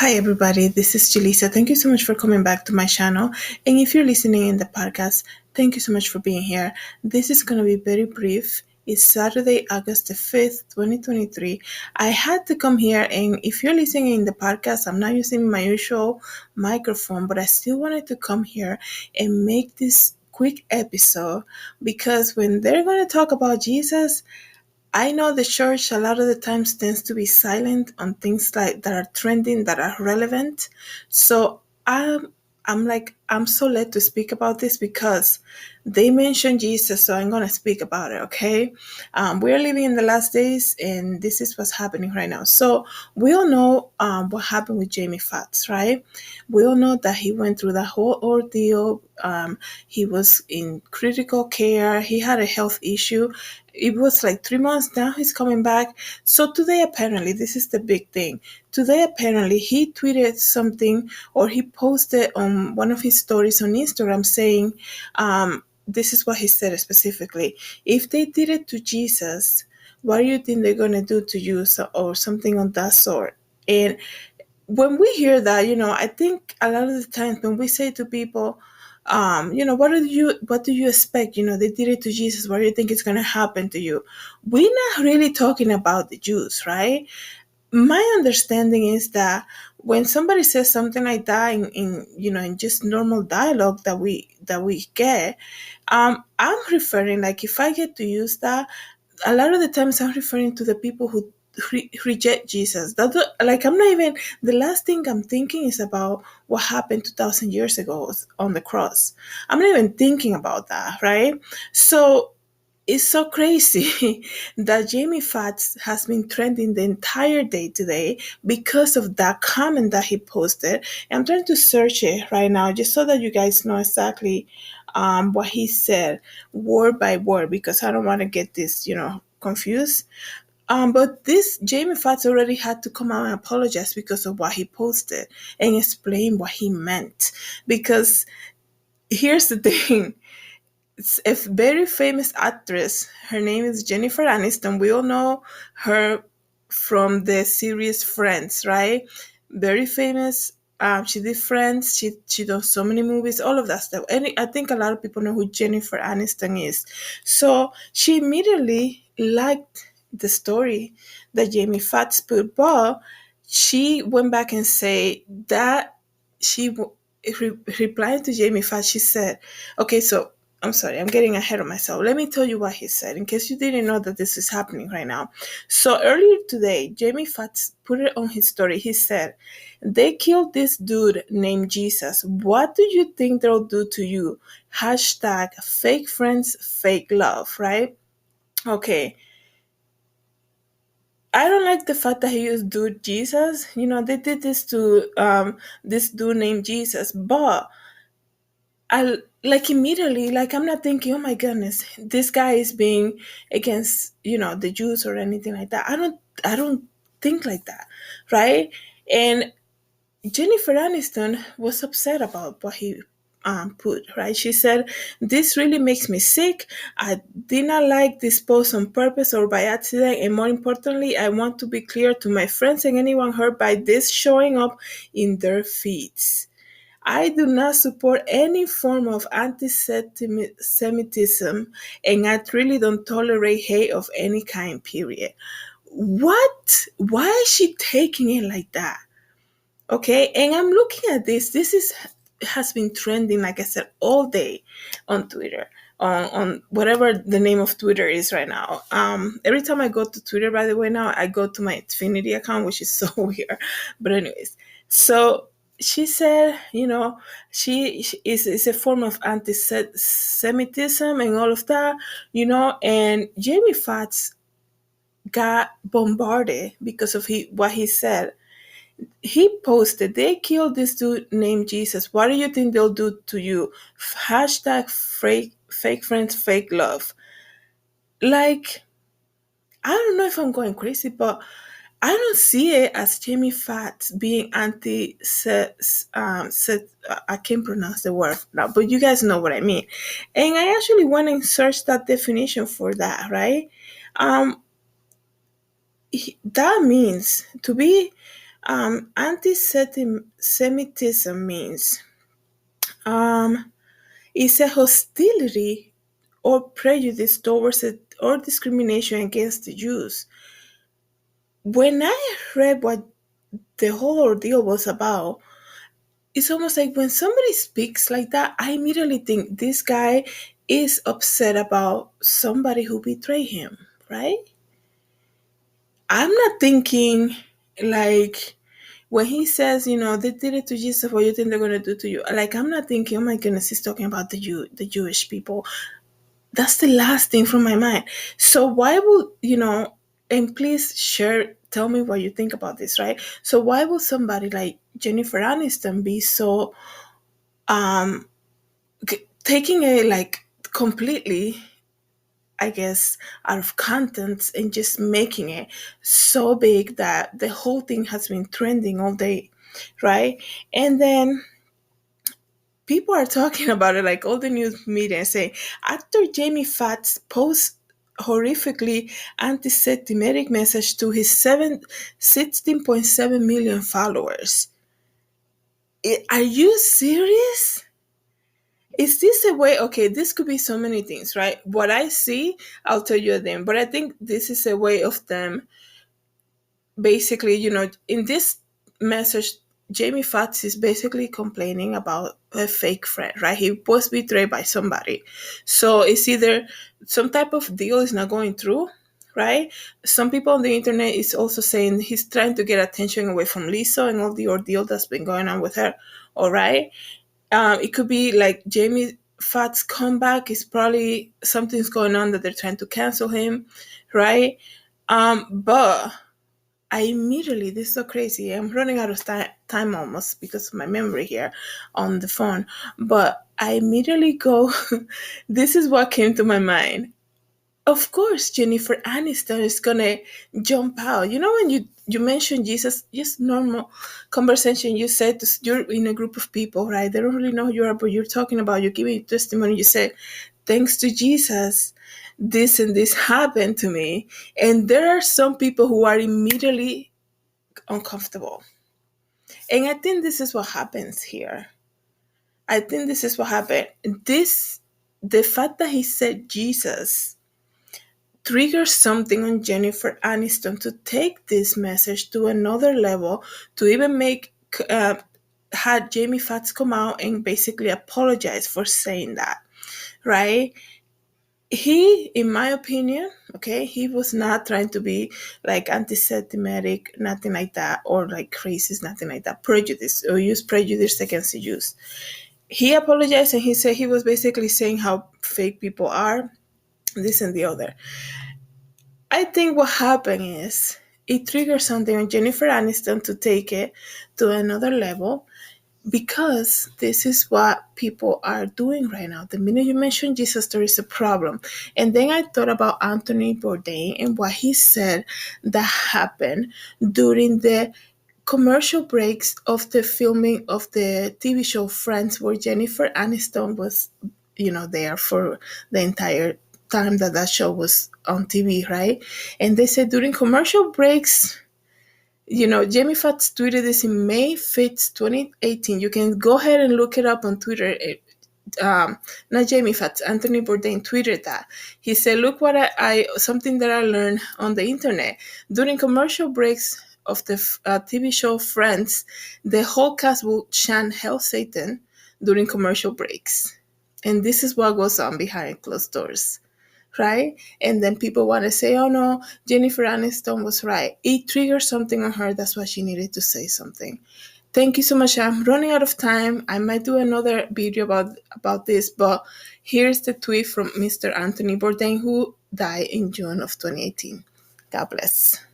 Hi, everybody. This is Julissa. Thank you so much for coming back to my channel. And if you're listening in the podcast, thank you so much for being here. This is going to be very brief. It's Saturday, August the 5th, 2023. I had to come here, and if you're listening in the podcast, I'm not using my usual microphone, but I still wanted to come here and make this quick episode because when they're going to talk about Jesus, I know the church a lot of the times tends to be silent on things like that are trending, that are relevant. So I'm so led to speak about this because they mentioned Jesus, so I'm gonna speak about it. Okay, we're living in the last days, and this is what's happening right now. So we all know what happened with Jamie Foxx, right? We all know that he went through that whole ordeal. He was in critical care. He had a health issue. It was like 3 months now. He's coming back. So today, apparently, this is the big thing. Today, apparently, he tweeted something or he posted on one of his stories on Instagram saying, this is what he said specifically. If they did it to Jesus, what do you think they're going to do to you? So, or something on that sort. And when we hear that, I think a lot of the times when we say to people, what do you expect? They did it to Jesus. What do you think is going to happen to you? We're not really talking about the Jews, right? My understanding is that when somebody says something like that in just normal dialogue that we get, I'm referring, like, if I get to use that, a lot of the times I'm referring to the people who reject Jesus. Like, I'm not even, the last thing I'm thinking is about what happened 2,000 years ago on the cross. I'm not even thinking about that, right? So it's so crazy that Jamie Foxx has been trending the entire day today because of that comment that he posted. And I'm trying to search it right now just so that you guys know exactly what he said word by word, because I don't want to get this, confused. But this Jamie Foxx already had to come out and apologize because of what he posted and explain what he meant. Because here's the thing, it's a very famous actress. Her name is Jennifer Aniston. We all know her from the series Friends, right? Very famous. She did Friends. She done so many movies, all of that stuff. And I think a lot of people know who Jennifer Aniston is. So she immediately liked the story that Jamie Foxx put, but she went back and say that she replying to Jamie Foxx. She said, "Okay, so I'm sorry, I'm getting ahead of myself. Let me tell you what he said in case you didn't know that this is happening right now." So earlier today, Jamie Foxx put it on his story. He said, "They killed this dude named Jesus. What do you think they'll do to you? Hashtag fake friends, fake love," right? Okay. I don't like the fact that he used dude Jesus. They did this to this dude named Jesus, but I like immediately, like, I'm not thinking, oh my goodness, this guy is being against, the Jews or anything like that. I don't think like that, right? And Jennifer Aniston was upset about what he put, right? She said, "This really makes me sick. I did not like this post on purpose or by accident. And more importantly, I want to be clear to my friends and anyone hurt by this showing up in their feeds. I do not support any form of anti-Semitism, and I really don't tolerate hate of any kind, period." What? Why is she taking it like that? Okay, and I'm looking at this. This is has been trending, like I said, all day on Twitter, on whatever the name of Twitter is right now. Every time I go to Twitter, by the way, now I go to my Xfinity account, which is so weird. But anyways, so she said, she is a form of anti-Semitism and all of that, and Jamie Foxx got bombarded because of what he said. He posted, "They killed this dude named Jesus. What do you think they'll do to you? Hashtag fake friends, fake love." Like, I don't know if I'm going crazy, but I don't see it as Jamie Foxx being anti I can't pronounce the word now, but you guys know what I mean. And I actually went and searched that definition for that, right? That means to be Anti-Semitism means it's a hostility or prejudice towards it or discrimination against the Jews. When I read what the whole ordeal was about, it's almost like when somebody speaks like that, I immediately think this guy is upset about somebody who betrayed him, right? I'm not thinking like when he says, they did it to Jesus, what you think they're gonna do to you? Like I'm not thinking, oh my goodness, he's talking about the Jewish people. That's the last thing from my mind. So why would and please share tell me what you think about this, right? So why would somebody like Jennifer Aniston be so taking it like completely, I guess, out of context and just making it so big that the whole thing has been trending all day, right? And then people are talking about it, like all the news media saying actor Jamie Foxx posts horrifically anti-Semitic message to his 16.7 million followers. Are you serious? Is this a way? Okay, this could be so many things, right? What I see, I'll tell you then. But I think this is a way of them basically, in this message, Jamie Foxx is basically complaining about a fake friend, right? He was betrayed by somebody. So it's either some type of deal is not going through, right? Some people on the internet is also saying he's trying to get attention away from Lisa and all the ordeal that's been going on with her. All right. It could be like Jamie Foxx comeback is probably something's going on that they're trying to cancel him, right? But I immediately, this is so crazy. I'm running out of time almost because of my memory here on the phone. But I immediately go, this is what came to my mind. Of course, Jennifer Aniston is gonna jump out. When you mentioned Jesus, just normal conversation. You said you're in a group of people, right? They don't really know who you are, but you're talking about you're giving testimony. You said, "Thanks to Jesus, this and this happened to me." And there are some people who are immediately uncomfortable, and I think this is what happens here. I think this is what happened. The fact that he said Jesus triggers something on Jennifer Aniston to take this message to another level, to even make had Jamie Foxx come out and basically apologize for saying that, right? He, in my opinion, okay, he was not trying to be like anti-Semitic, nothing like that, or like racist, nothing like that, prejudice, or use prejudice against the Jews. He apologized and he said he was basically saying how fake people are, this and the other. I think what happened is it triggered something on Jennifer Aniston to take it to another level because this is what people are doing right now. The minute you mention Jesus, there is a problem. And then I thought about Anthony Bourdain and what he said that happened during the commercial breaks of the filming of the TV show Friends, where Jennifer Aniston was, there for the entire time that show was on TV, right? And they said during commercial breaks, Jamie Foxx tweeted this in May 5th, 2018. You can go ahead and look it up on Twitter. Not Jamie Foxx, Anthony Bourdain tweeted that. He said, look what I something that I learned on the internet. During commercial breaks of the TV show Friends, the whole cast will chant Hail Satan during commercial breaks. And this is what goes on behind closed doors, right? And then people want to say, oh no, Jennifer Aniston was right. It triggered something on her. That's why she needed to say something. Thank you so much. I'm running out of time. I might do another video about this, but here's the tweet from Mr. Anthony Bourdain, who died in June of 2018. God bless.